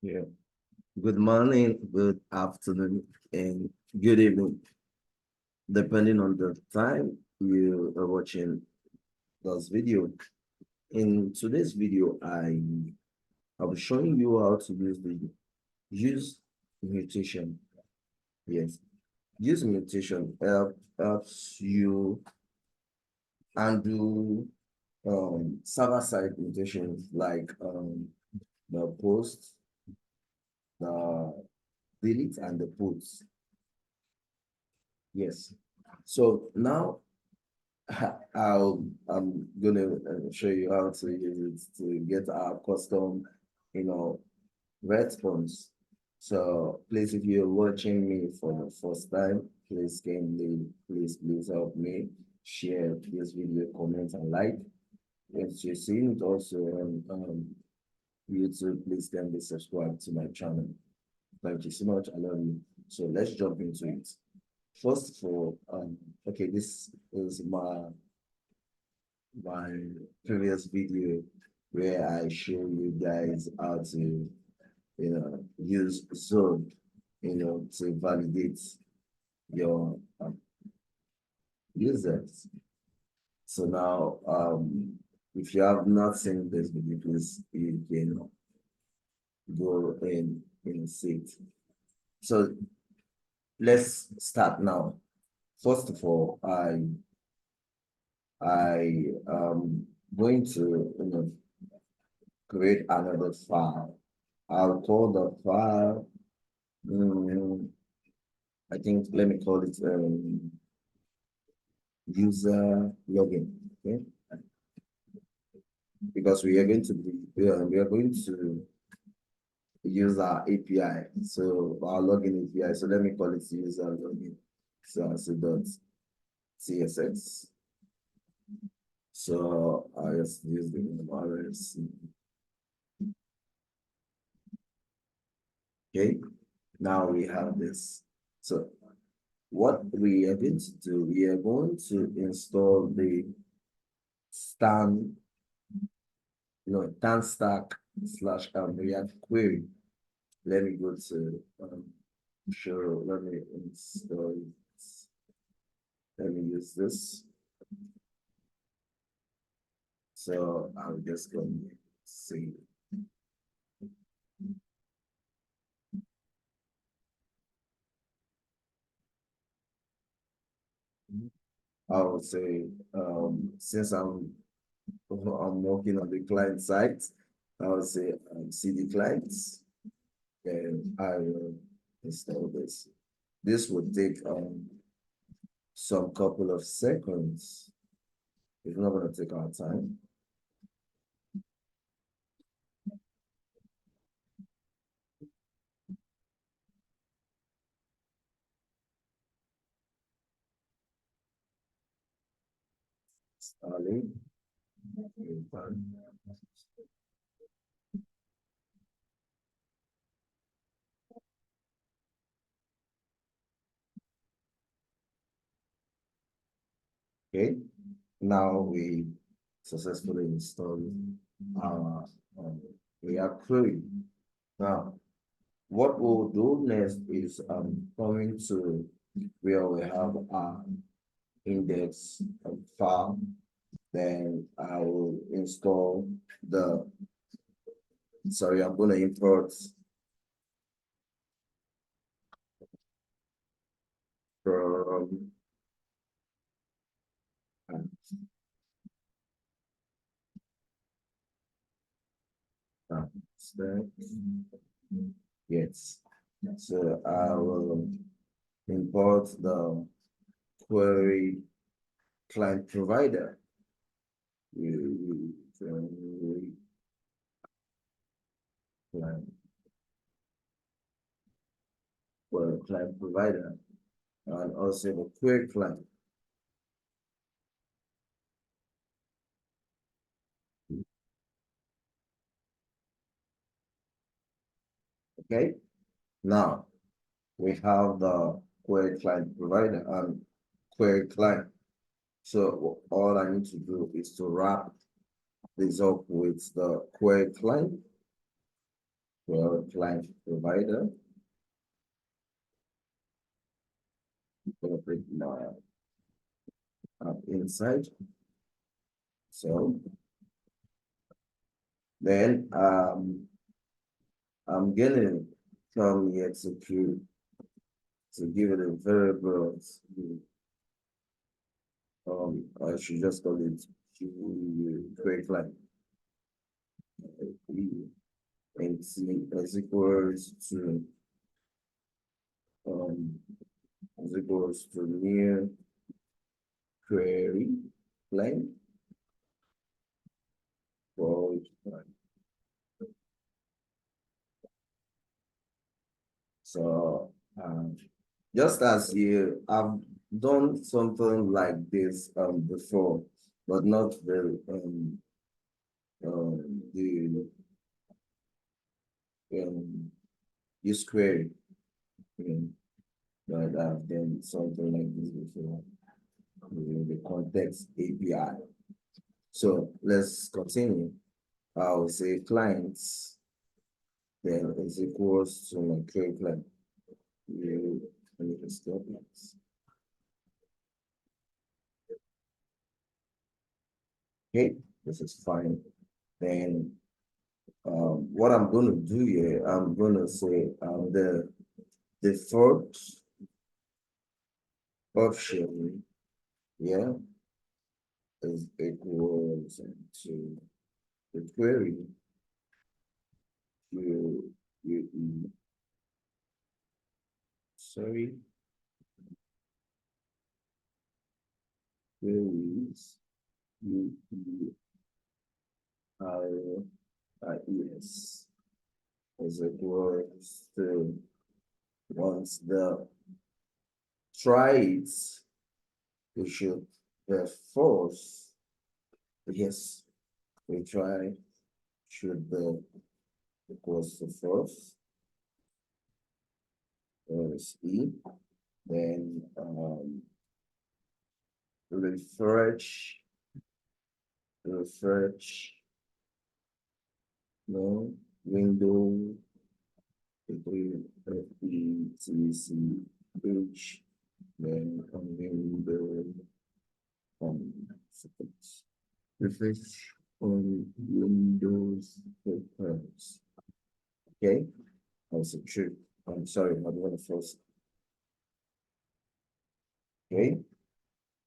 Yeah. Good morning, good afternoon, and good evening, depending on the time you are watching this video. In today's video, I'll be showing you how to use the use mutation. Yes, use mutation helps you undo server-side mutations like the post, the delete, and the puts. Yes. So now I'm gonna show you how to use it to get our custom, response. So please, if you're watching me for the first time, please help me share this video, comment and like. If you're seeing it also on YouTube, please kindly subscribe to my channel. Thank you so much. I love you. So let's jump into it. First of all, okay, this is my previous video where I show you guys how to, use zone, to validate your users. So now, if you have not seen this video, please you can go and see it. So let's start now. First of all, I going to create another file. I'll call the file. I think let me call it user login. Okay, because we are going to use our API. So our login API. So let me call it user login. So I say dot CSS. So I just use the RFC. Okay, now we have this. So what we are going to do, we are going to install the stan, tan stack slash React query. Let me go to let me install it. Let me use this. So I'm just going to see. I would say, since I'm working on the client side, I would say CD clients, and I will install this. This would take some couple of seconds. It's not going to take our time. Starting. Okay, now we successfully installed our React query. Now, what we'll do next is coming to where we have our index file. Then I will install the, sorry, I'm going to import from yes. So I will import the query client provider. Client provider and also the query client. Okay, now we have the query client provider and query client. So all I need to do is to wrap this up with the query client. for client provider. I'm gonna put my inside. So then I'm gonna come here to give it a variable. I should just call it create line. And C is equals to new query line for each line. So just as I've done something like this before, but not the use query. But I've done something like this before using the context API. So let's continue. I'll say clients, then is equals to my query client. Let me just stop this. Okay, this is fine. Then what I'm going to do here, I'm going to say the default option, yeah, is equals to the query sorry, queries yes is equals to once the try it, we should the false. Yes, we try should be equals to false. There's E. Then refresh, no window between FECC page, then window settings. Refresh on Windows programs. Okay, that's true. I'm sorry, I'm going to first. Okay,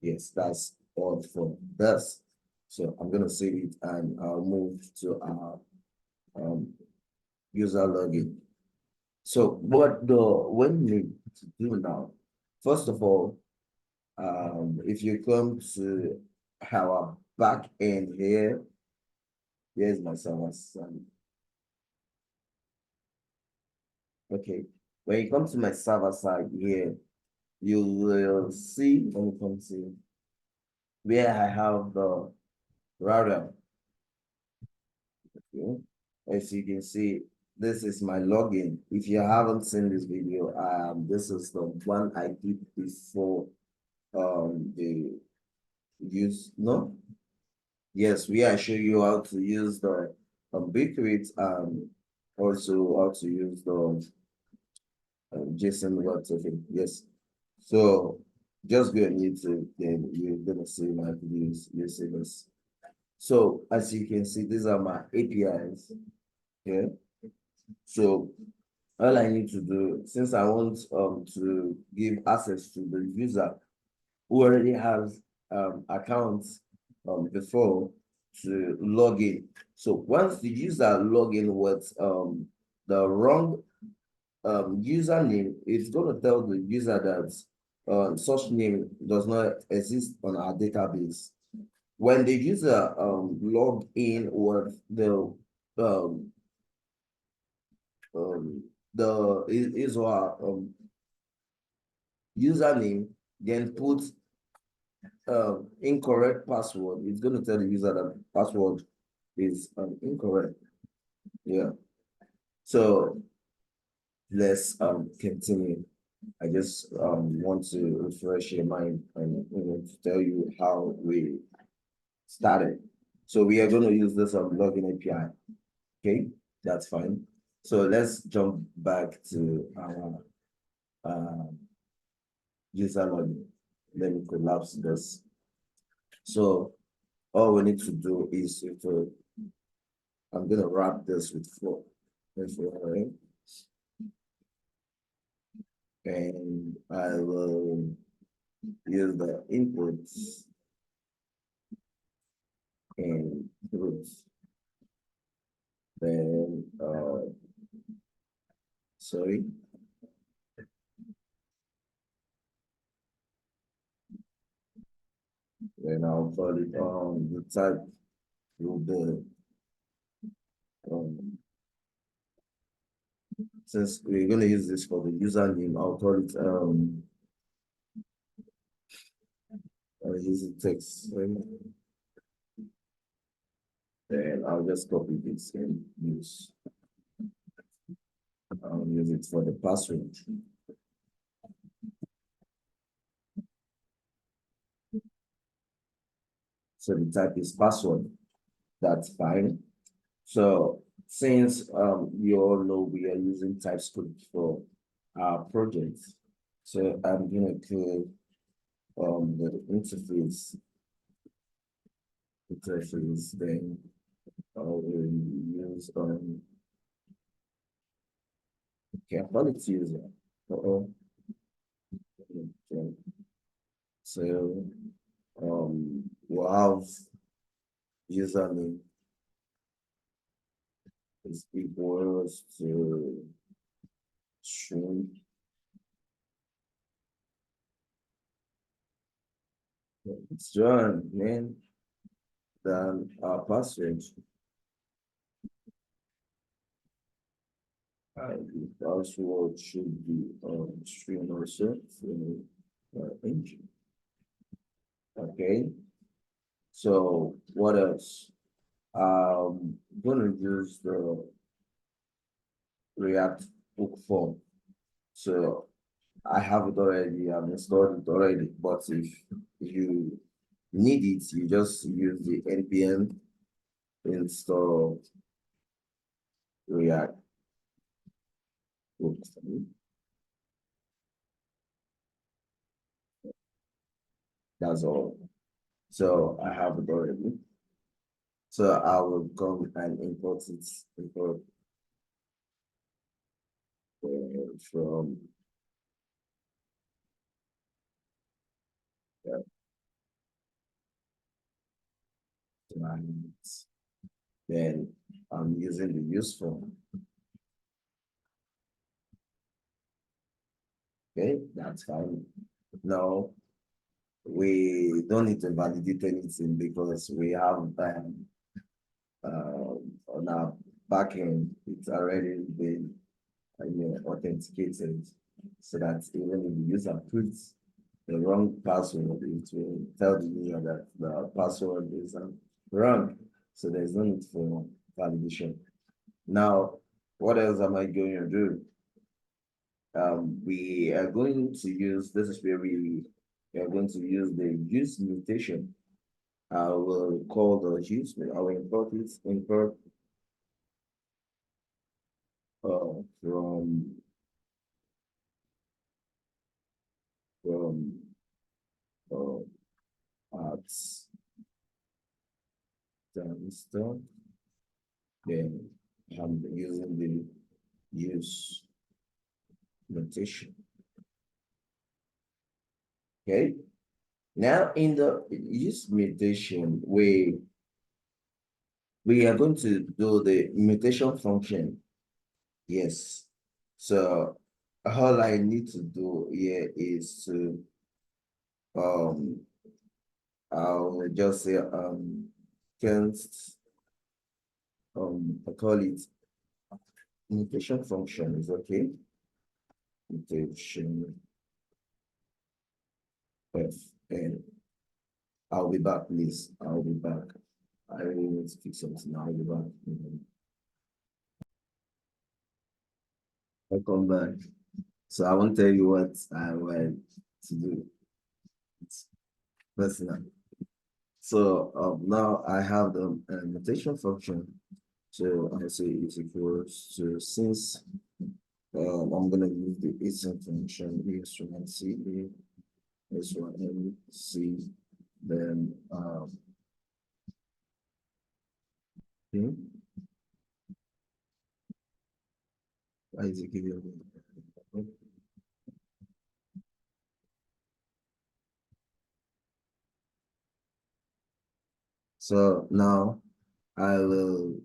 yes, that's all for this. So I'm gonna save it and I'll move to our user login. So what we need to do now, first of all, if you come to our back end here, here's my server side. Okay, when you come to my server side here, you will see, let me come to where I have the router. Okay, as you can see, this is my login. If you haven't seen this video, this is the one I did before the use no. Yes, we are showing you how to use the Bitrate and also how to use the JSON web token. Yes. So just go on YouTube, then you're gonna see my videos using this. So as you can see, these are my APIs. Yeah. So all I need to do, since I want to give access to the user who already has accounts before to log in. So once the user log in with the wrong username, it's going to tell the user that such name does not exist on our database. When the user log in with his or her username, then put incorrect password, it's going to tell the user that password is incorrect. Yeah. So let's continue. I just want to refresh your mind and to tell you how we started. So we are going to use this login API. Okay, that's fine. So let's jump back to our user login. Let me collapse this. So all we need to do is to, I'm gonna wrap this with flow, right? And I will use the inputs and roots. Then sorry. Then I'll call it the type will be um since we're gonna use this for the username, I'll call it I'll use the text. Then I'll just copy this and use. I'll use it for the password. So the type is password. That's fine. So since you all know we are using TypeScript for our project, so I'm gonna click the interface, then I will use okay, quality user. Uh-oh. Okay. So we'll have username is equals to string. It's John, man. Then our password. The password should be string also for engine. Okay. So what else? Gonna use the React book form. So I have it already, I've installed it already, but if you need it, you just use the npm install React book form. That's all. So I have it already. So I will come and import it, import from yeah, clients. Then I'm using the use form. Okay, that's fine. Now we don't need to validate anything because we have on our backend, it's already been authenticated so that even if the user puts the wrong password, it will tell the user that the password is wrong. So there's no need for validation. Now, what else am I going to do? We are going to use, this is where we are going to use the use mutation. I will call the use, I will import it, import from uh, arts stuff. Then I'm using the use notation. Okay. Now in the use mutation, we are going to do the mutation function. Yes. So all I need to do here is to I'll just say can't I call it mutation function is okay. Mutation F and I'll be back, please. I'll be back. I really need to fix something. I'll be back. I'll come back. So I won't tell you what I want to do. It's personal. So now I have the mutation function. So I say is equals to since I'm gonna use the async function instrument C this one and C then okay, I execute it. So now I will,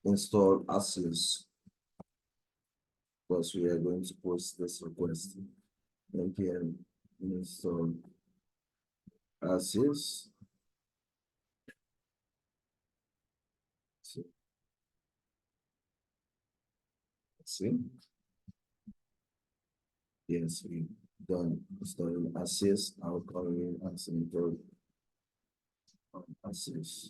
install Asys because we are going to post this request. Npm install Asys. So, see, yes, we done installing Asys. I'll call in as install Asys.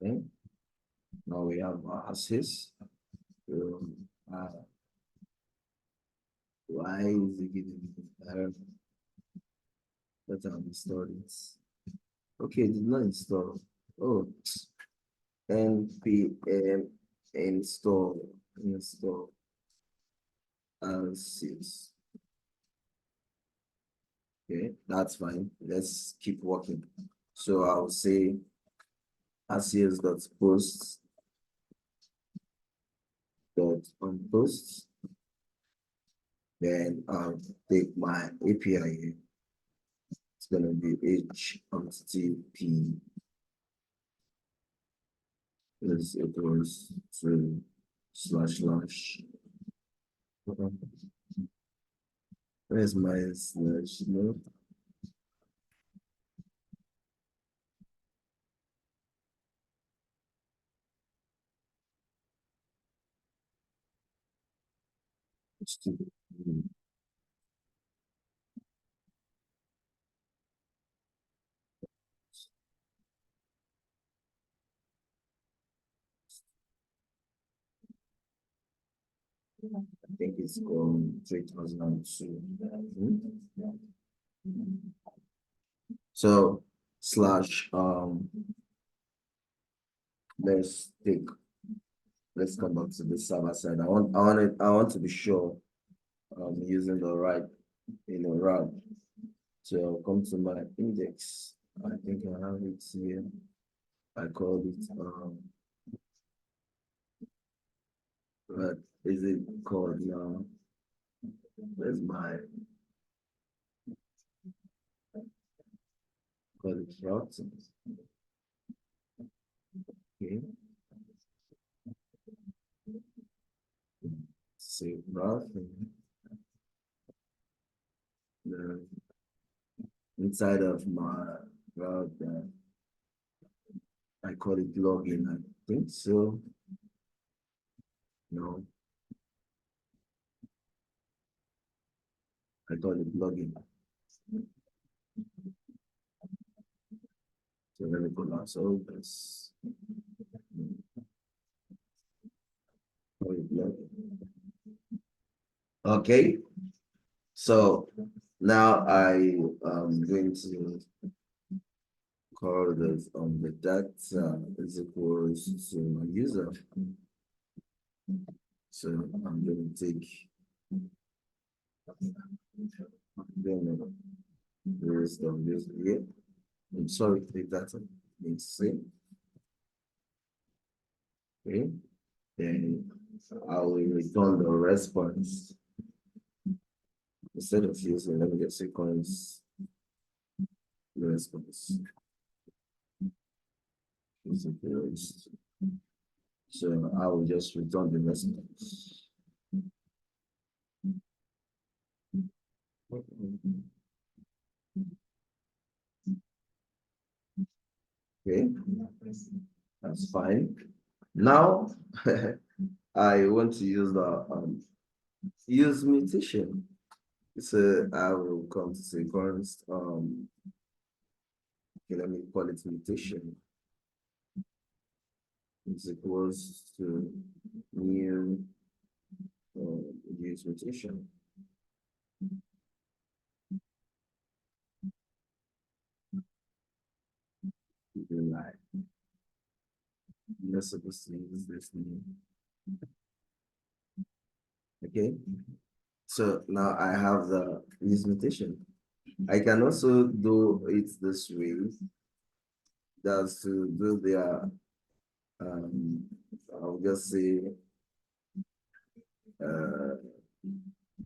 Okay, now we have Asys. Um, uh, why is it giving me error? Let me install this. Okay, did not install. Oh, npm install Asys. Okay, that's fine. Let's keep working. So I'll say Asys.post on post. Then I'll take my API here. It's gonna be HTTP is equals to // where's my slash no? HTTP. I think it's called 3002. So slash let's take let's come back to the server side. I want to be sure I'm using the right route. So I'll come to my index. I think I have it here. I call it what is it called now? Where's my call it route? Okay. Save route. The inside of my route I call it login. I think so. No, I call it login. So let me go now. So this call it login. Okay. So now I am going to call this the data is equals to my user. So I'm going to take this here. I'm sorry, the data needs same. Okay. Then I will return the response instead of using let me get sequence the response. So I will just return the response. Okay, that's fine. Now I want to use the useMutation. So I will come to sequence okay, let me call it mutation is equals to new useMutation. just supposed to use this name. Okay. So now I have the useMutation. I can also do it this way. That's to do their I'll just say uh,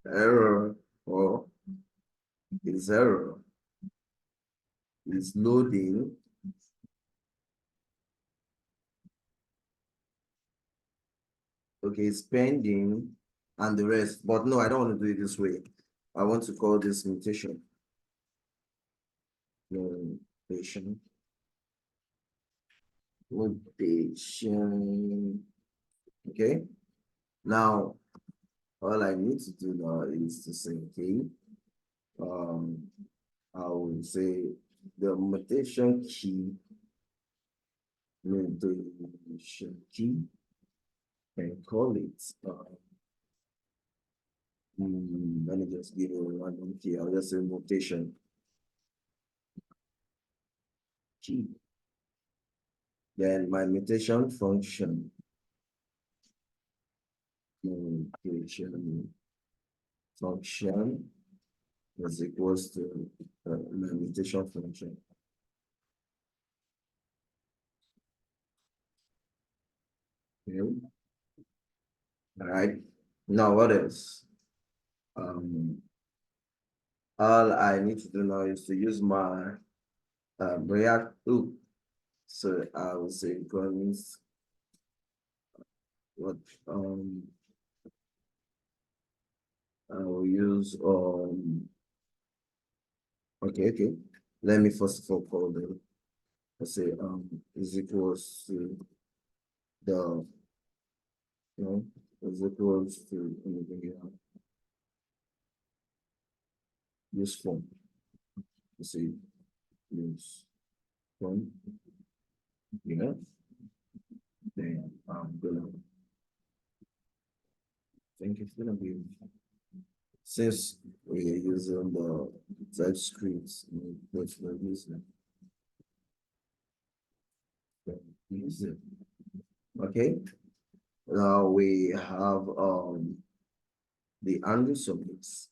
error or is error is loading. Okay, it's pending and the rest. But no, I don't want to do it this way. I want to call this mutation. Mutation. Mutation. Okay. Now, all I need to do now is to say, okay, um, I will say the mutation key, and call it. Let me just give you one key. I'll just say mutation key. Then my mutation function. Mutation function is equals to my mutation function. Okay. All right. Now what else? All I need to do now is to use my React loop. So I will say guns what I will use okay. Let me first of all call them. Let's say is equals to the is equals to use form. Let's say use form. Then I'm gonna think it's gonna be since we're using the TypeScript, let's use it. Okay. Now we have the undo submits.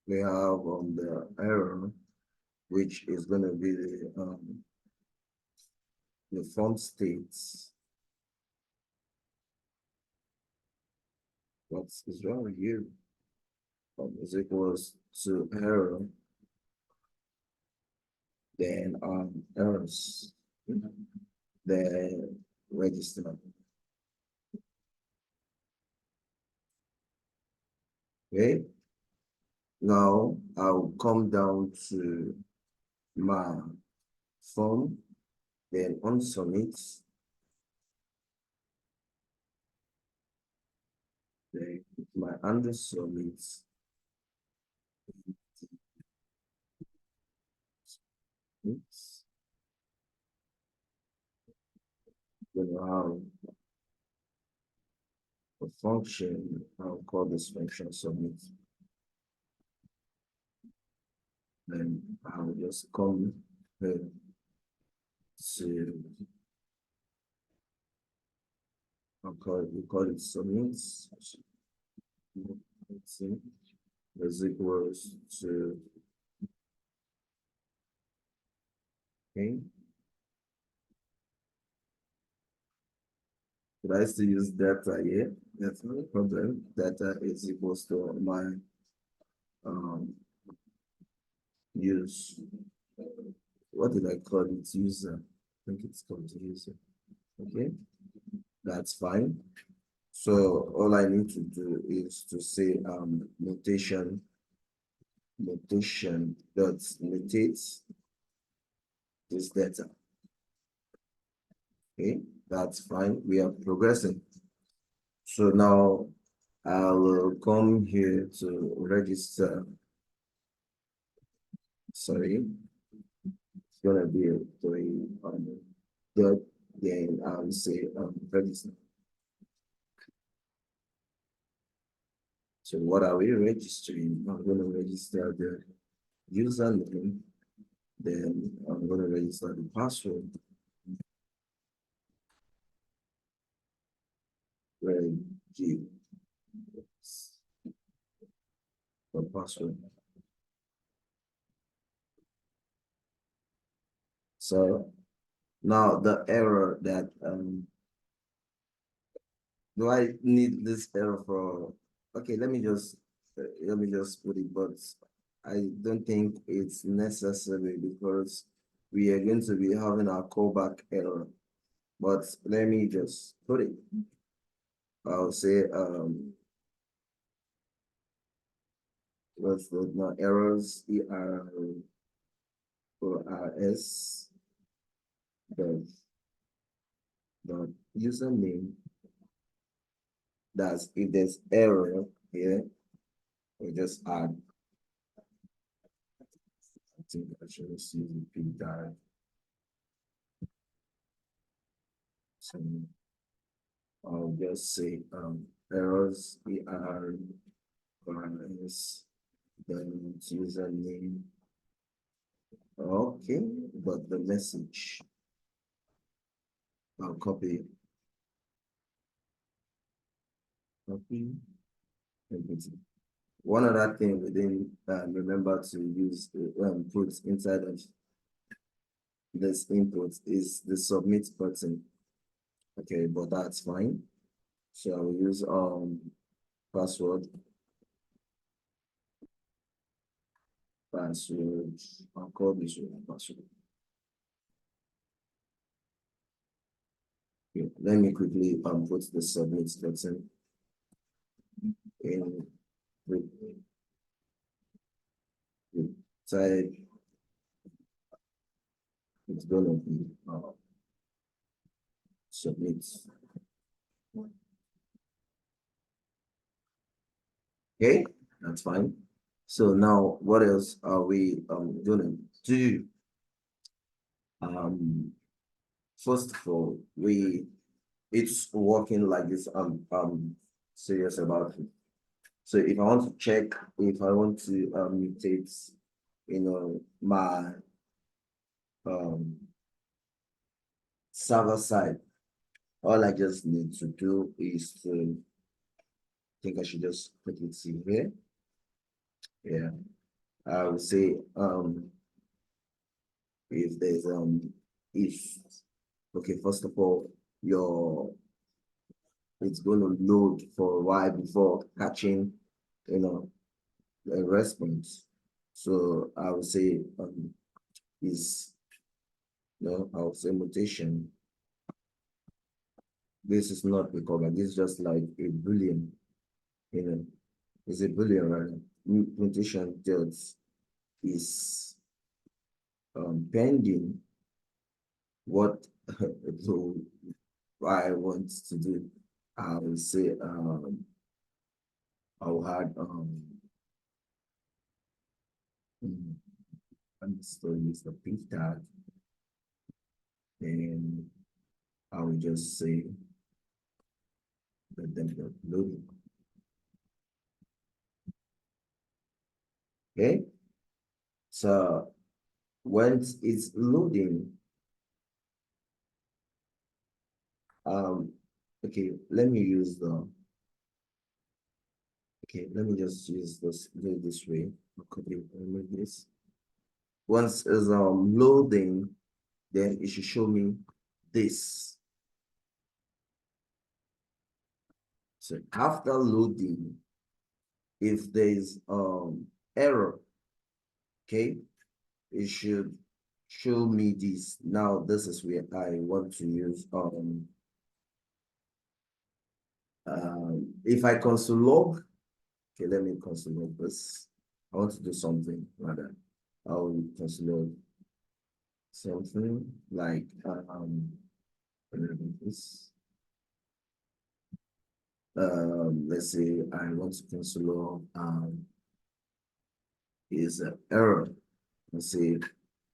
We have the error, which is going to be the form states. What is wrong with you? Is equals to error, then errors, then register. Okay. Now I'll come down to my form, then on submit, then my under submit. Oops. Gonna have a function. I'll call this function submit. Then I'll just come here to we call it submit. Let's see. Is equals to okay. Could I still use data here? That's no problem. Data is equals to my use. What did I call it? User. I think it's called user. Okay, that's fine. So all I need to do is to say mutation dot mutate this data. Okay, that's fine. We are progressing. So now I will come here to register. Sorry, it's gonna be a 3 dot, then I'll say register. So what are we registering? I'm gonna register the username, then I'm gonna register the password, G for password. So now the error that do I need this error for? Okay, let me just put it, but I don't think it's necessary because we are going to be having our callback error. But let me just put it. I'll say what's the no, errors ERRS the username. That's if there's error here, we just add. I think I should just use the P dive. So I'll just say errors ERRS then username. Okay, but the message I'll copy everything. One other thing we didn't remember to use put inside of this input is the submit button. Okay, but that's fine. So I'll use password. I'll call this one password. Okay, let me quickly put the submit button in type. It's gonna be submit. Okay, that's fine. So now what else are we gonna do? First of all, it's working like this. I'm serious about it. So if I want to check, if I want to mutate, my um server side, all I just need to do is to think I should just put it in here. Yeah, I would say if there's if okay, first of all, it's going to load for a while before catching, a response. So I would say is I would say mutation. This is not recovered. This is just like a boolean, it's a boolean, right? Mutation tells is pending what I want to do. I will say I'll add I'm still use the p tag, and I will just say let them loading. Okay, so once it's loading, okay, let me use the okay, let me just use this do it this way. I'll copy remove this. Once it's loading, then it should show me this. So after loading, if there's error, okay, it should show me this. Now this is where I want to use if I console log, okay, let me console log this. I want to do something rather. I'll console log something like this. Let's say I want to console log is an error. Let's say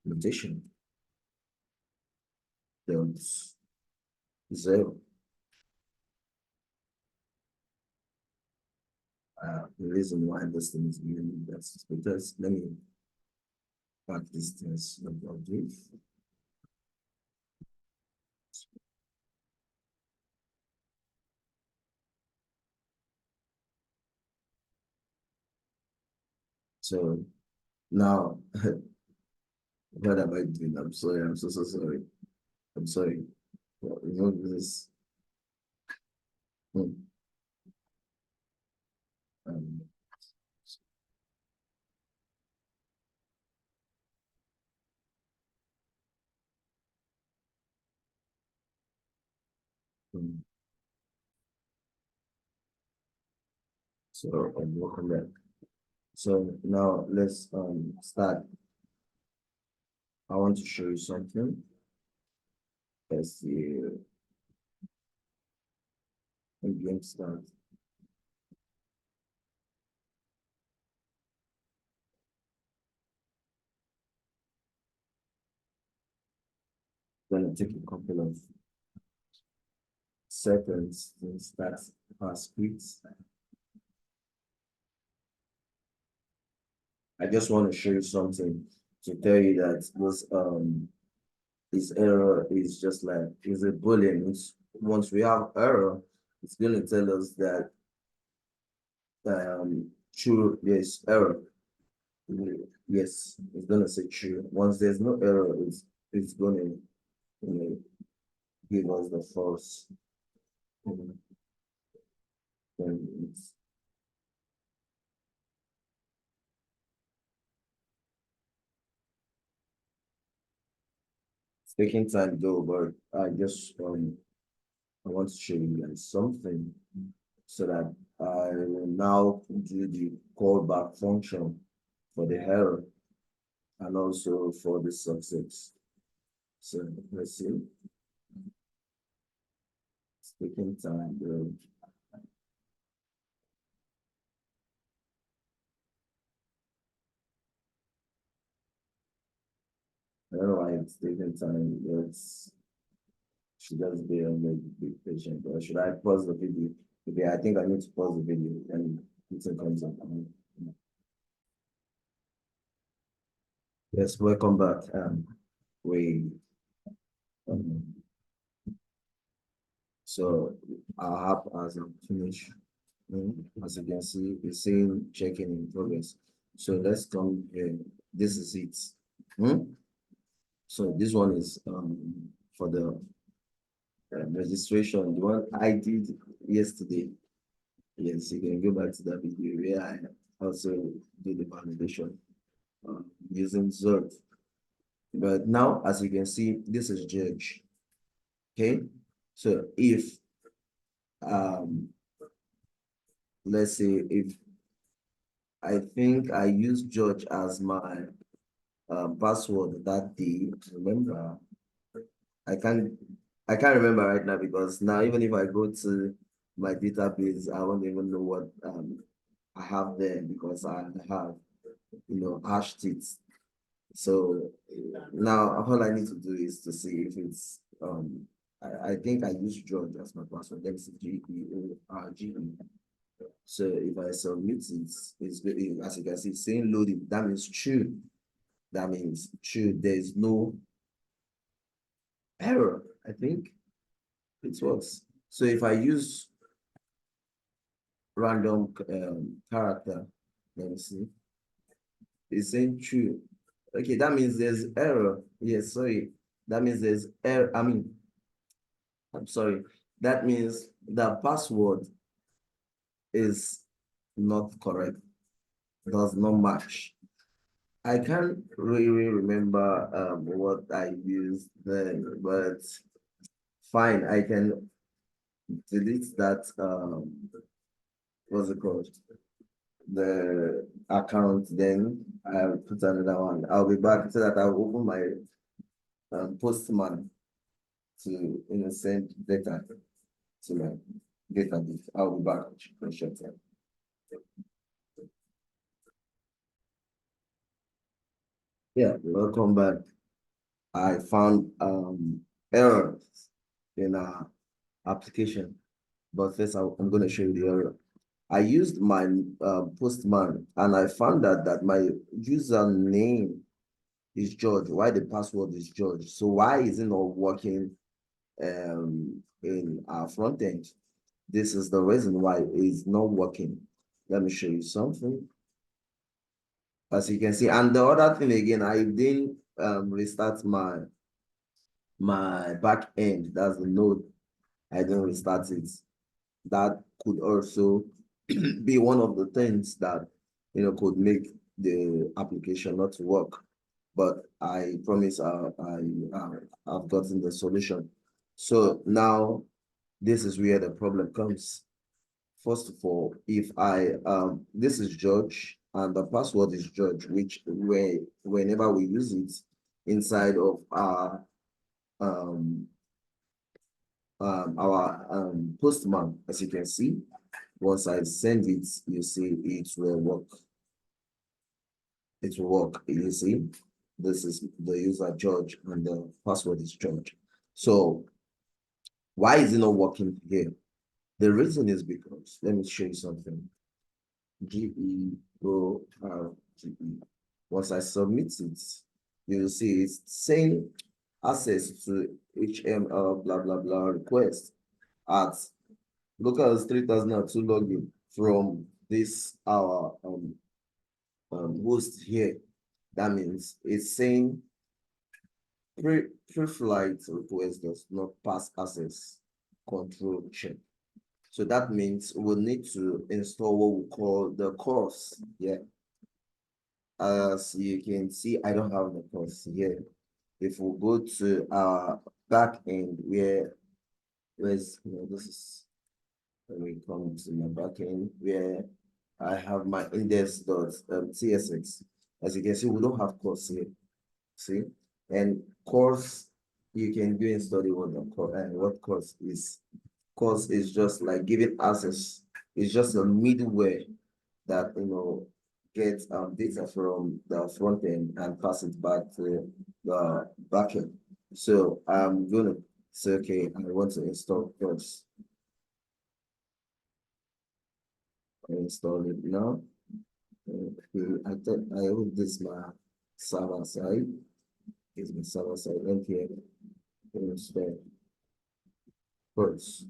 mutation dot 0. The reason why this thing is unique, that's because let me pack this test of this. So now, what am I doing? I'm sorry. I'm so sorry. I'm sorry. Remove this. Hmm. Um, hmm. So welcome back. So now let's start. I want to show you something. Let's see. Game start. Gonna take a couple of seconds to start our scripts. I just want to show you something to tell you that this error is just like is a boolean. Once we have error, it's gonna tell us that true, yes, error. Yes, it's gonna say true. Once there's no error, it's gonna give us the false. um, Then it's taking time though, but I want to show you guys something so that I will now do the callback function for the error and also for the success. So let's see. It's taking time though. I don't know why it's taking time. It's should just be on the big patient. Or should I pause the video? Okay, I think I need to pause the video and it comes up. Yes, welcome back. We um, so our app has finished. As you can see, it's saying checking in progress. So let's come here. This is it. So this one is for the registration. The one I did yesterday. Yes, you can go back to that video where I also did the validation using Zord. But now, as you can see, this is Judge. Okay, so if um, let's say if I think I use George as my password that day, remember, I can't I can't remember right now because now even if I go to my database, I won't even know what I have there because I have hashed it. So now all I need to do is to see if it's I think I use George as my password. Let me see GEORGE. So if I submit it, as you can see, it's saying loading. That means true. That means true. There's no error. I think it works. So if I use random character, let me see. It's saying true. Okay, that means there's error. Yes, sorry. That means there's error. I'm sorry. That means the password is not correct, does not match. I can't really remember what I used then, but fine, I can delete that what's it called? The account, then I'll put another one. I'll be back so that I'll open my postman to send data to my database. I'll be back in a short time. Yeah, welcome back. I found errors in our application, but first I'm going to show you the error. I used my postman and I found out that my username is George. Why the password is George? So why is it not working in our front end? This is the reason why it's not working. Let me show you something. as you can see. And the other thing again, I didn't restart my back end. That's the node. I didn't restart it. That could also be one of the things that could make the application not work. But I promise I've gotten the solution. So now this is where the problem comes. First of all, if I this is George and the password is George, which whenever we use it inside of our postman, as you can see, once I send it, you see it will work. It will work. You see, this is the user George and the password is George. So why is it not working here? The reason is because, let me show you something. GEORGE. Once I submit it, you will see it's saying access to HML blah blah blah request at localhost 3002 login from this our host here. That means it's saying pre-flight request does not pass access control check. So that means we'll need to install what we call the course. Yeah. As you can see, I don't have the course here. If we go to our back end where's this is when we come to my back end where I have my index.tsx. As you can see, we don't have course here. See? And course, you can go and study what course is. Course is just like giving access. It's just a middleware that gets data from the front end and pass it back to the back end. So I'm gonna say, okay, I want to install course. I install it now. Okay, I hope this my server side. Is my server side npm install course.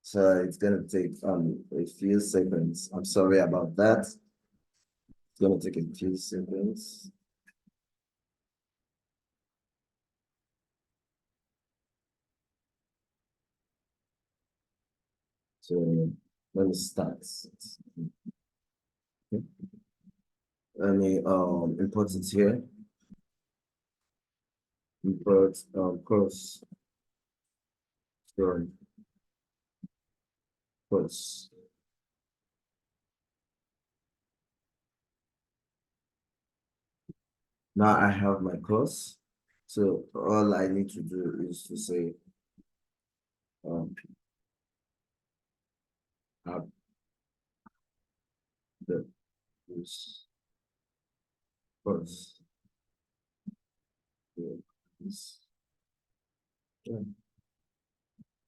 So it's gonna take a few seconds. I'm sorry about that. It's gonna take a few seconds. So let me start. Okay. Let me import it here. Import course. Sorry. Course. Now I have my course. So all I need to do is to say add the course.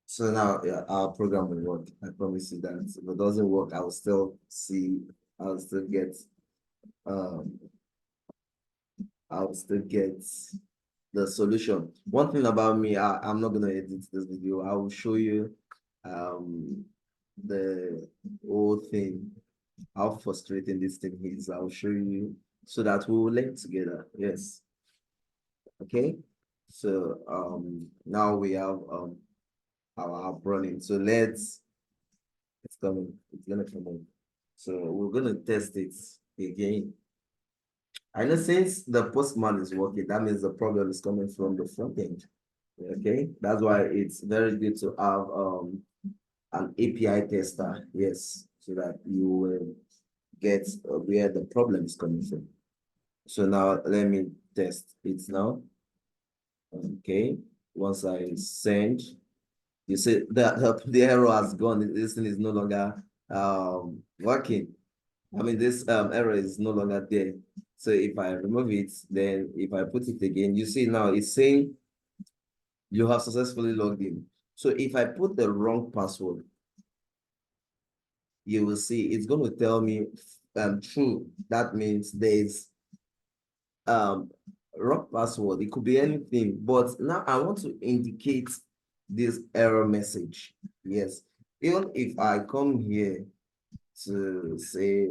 So now, yeah, our program will work. I promise you that. If it doesn't work, I'll still get, um, I'll still get the solution. One thing about me, I'm not gonna edit this video. I will show you, the whole thing, how frustrating this thing is. I'll show you so that we will learn together. Yes. Okay. So now we have our app running. So it's coming, it's gonna come on. So we're gonna test it again. I know since the postman is working, that means the problem is coming from the front end. Okay, that's why it's very good to have an API tester, yes, so that you will get where the problem is coming from. So now let me test it now. Okay, once I send, you see the error has gone. This thing is no longer working. I mean, this error is no longer there. So if I remove it, then if I put it again, you see now it's saying you have successfully logged in. So if I put the wrong password, you will see it's going to tell me true. That means there's wrong password. It could be anything, but now I want to indicate this error message. Yes, even if I come here to say,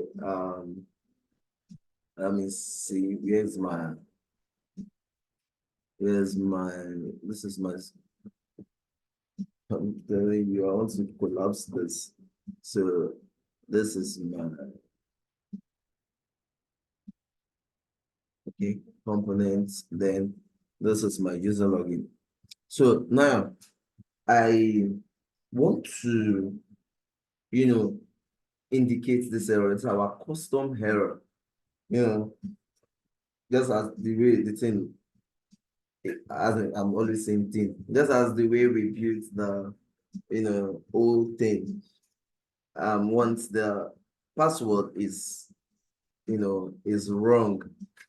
let me see, this is my, I'm telling you, I want to collapse this. So this is my, okay, components, then this is my user login. So now I want to, indicate this error. It's our custom error, just as the way the thing, as I'm always saying thing, just as the way we built the, old thing. Once the password is wrong,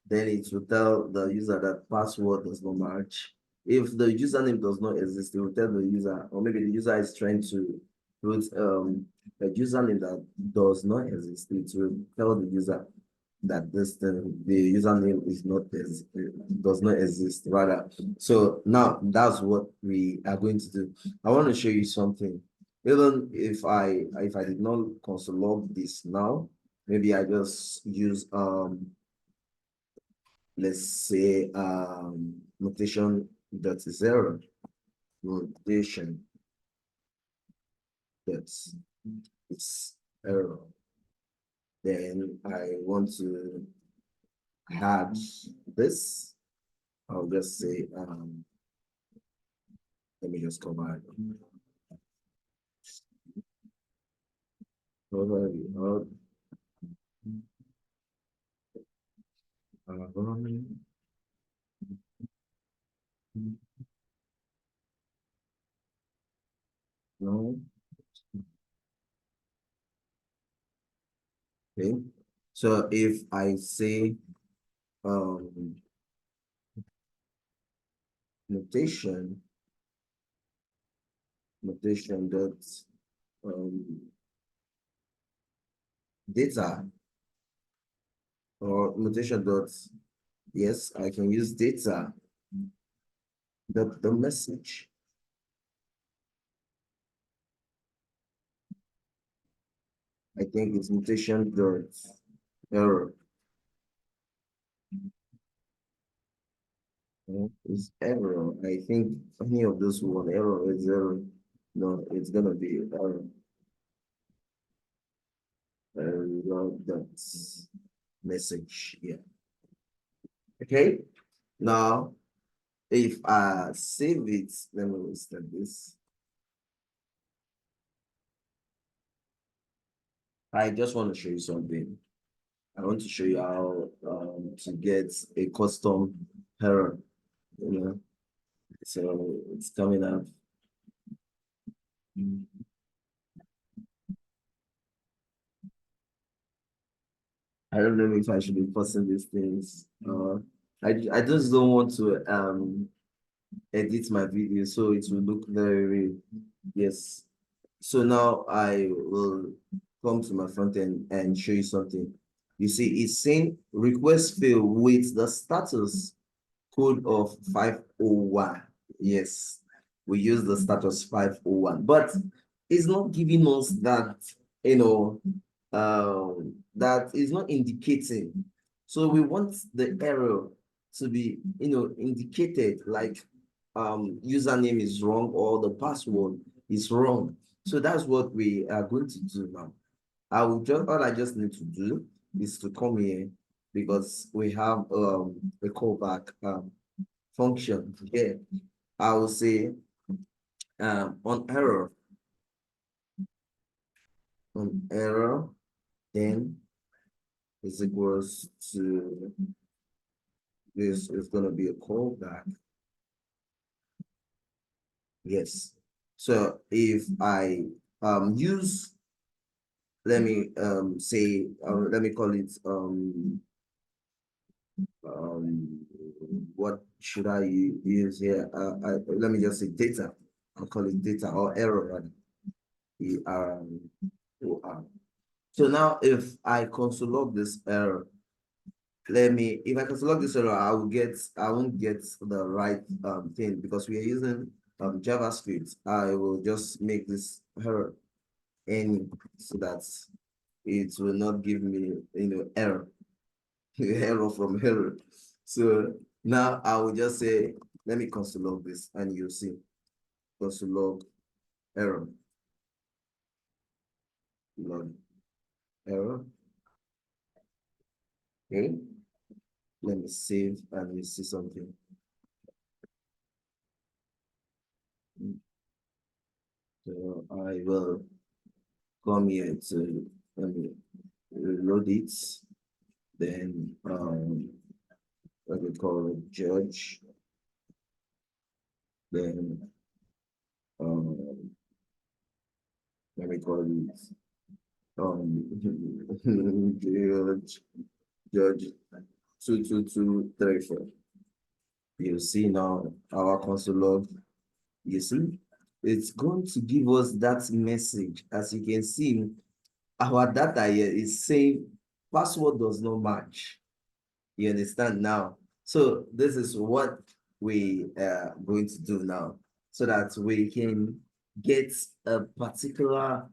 then it will tell the user that password does not match. If the username does not exist, it will tell the user, or maybe the user is trying to put a username that does not exist. It will tell the user that the username does not exist rather. So now that's what we are going to do. I want to show you something. Even if I did not console log this now, maybe I just use let's say mutation dot zero, mutation that's it's error. Then I want to add this. I'll just say let me just come out. Over the out. No. Okay. So if I say mutation dot data or mutation dot, yes, I can use data, the message. I think it's mutation dot error. Is error. I think any of this one error is error. No, it's gonna be error. That's message. Yeah. Okay. Now, if I save it, let me restart this. I just want to show you something. I want to show you how to get a custom error. So it's coming up. I don't know if I should be posting these things. I just don't want to edit my video so it will look very, yes. So now I will come to my front end and show you something. You see, it's saying request fail with the status code of 501. Yes, we use the status 501, but it's not giving us that, that is not indicating. So we want the error to be, indicated like username is wrong or the password is wrong. So that's what we are going to do now. All I just need to do is to come here because we have a callback function here. I will say on error, then is equals to this is going to be a callback. Yes. So if I use, let me say, let me call it what should I use here? Let me just say data. I'll call it data or error rather. So now if I console log this error, if I console log this error, I won't get the right thing because we are using JavaScript. I will just make this error any so that's it will not give me, error, error from error. So now I will just say, let me console log this, and you'll see console log error, log error. Okay, let me save and we see something. So I will come here to, let me reload it. Then what we call it, judge. Then let me call it judge 22234. You see now our console log. You see, it's going to give us that message. As you can see, our data here is saying password does not match. You understand now? So this is what we are going to do now, so that we can get a particular,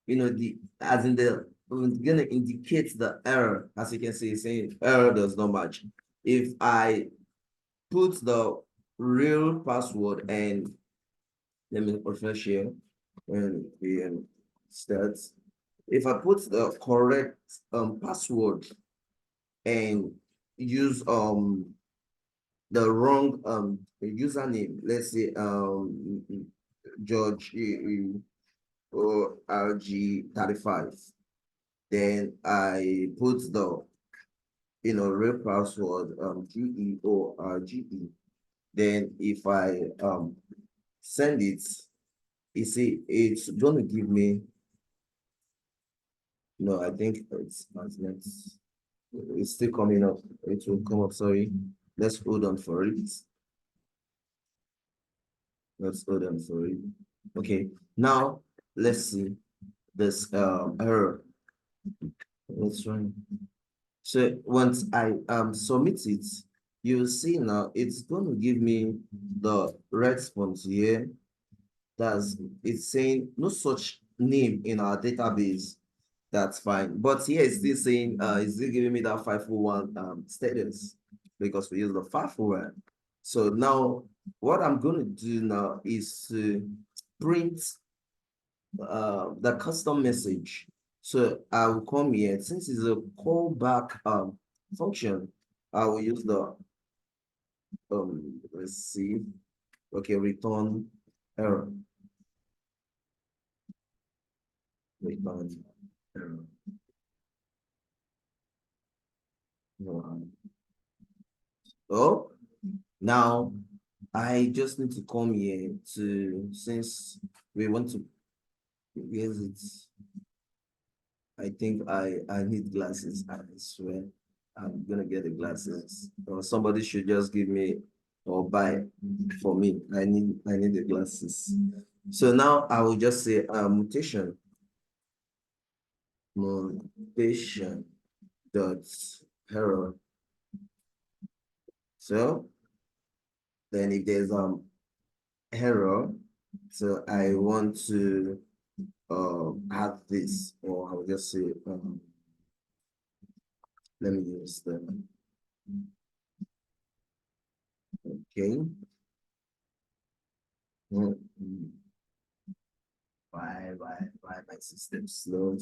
the as in the we're gonna indicate the error. As you can see, it's saying error does not match. If I put the real password, and let me refresh here and stats. If I put the correct password and use the wrong username, let's say George or RG35, then I put the real password GEORGE. Then if I send it, you see it's gonna give me, no, I think it's next. It's still coming up. It will come up, sorry. Let's hold on for it. Let's hold on for it. Okay, now let's see this error. Let's run. So once I submit it, you'll see now it's going to give me the response here. It's saying no such name in our database. That's fine. But here it's still saying it's still giving me that 501 status, because we use the 501. So now what I'm going to do now is to print the custom message. So I will come here, since it's a callback function, I will use the let's see, okay, return error, return error. Oh, now I just need to come here to, since we want to, yes, it's, I think I need glasses. I swear I'm gonna get the glasses, or somebody should just give me or buy for me. I need the glasses. So now I will just say mutation dot error. So then if there's error, so I want to add this, or I will just say let me use the, okay. Why my system slow?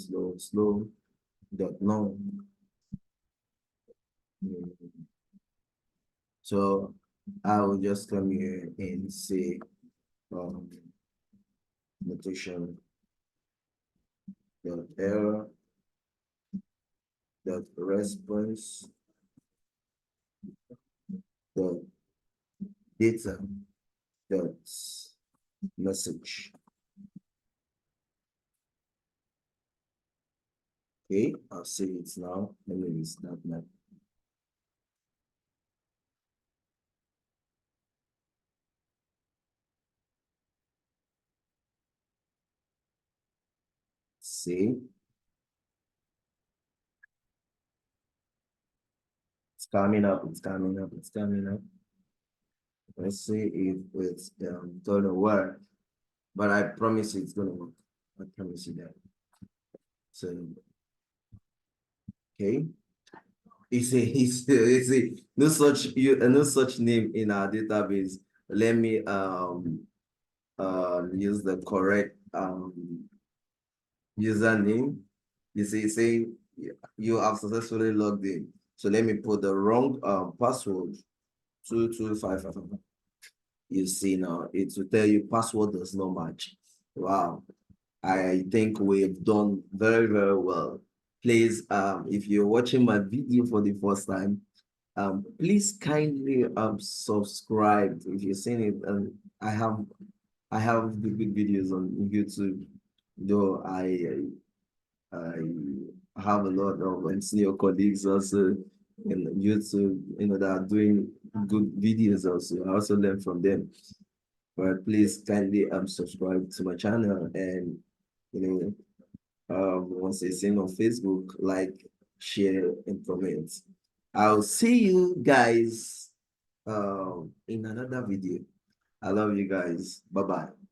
Don't know. So I will just come here and say notation dot error dot response dot data dot message. Okay, I'll see it now. Let me restart now. See, it's coming up, it's coming up, it's coming up. Let's see if it's gonna work. But I promise you it's gonna work. I promise you that. So Okay. It's a no such name in our database. Let me use the correct username. You see, saying you have successfully logged in. So let me put the wrong password 225. You see now, it will tell you password does not match. Wow. I think we've done very, very well. Please, if you're watching my video for the first time, please kindly subscribe if you've seen it. And I have the good videos on YouTube, though I have a lot of senior colleagues also in YouTube, that are doing good videos also. I also learn from them. But please kindly subscribe to my channel, and you once it's in on Facebook, like, share, and comment. I'll see you guys in another video. I love you guys. Bye bye.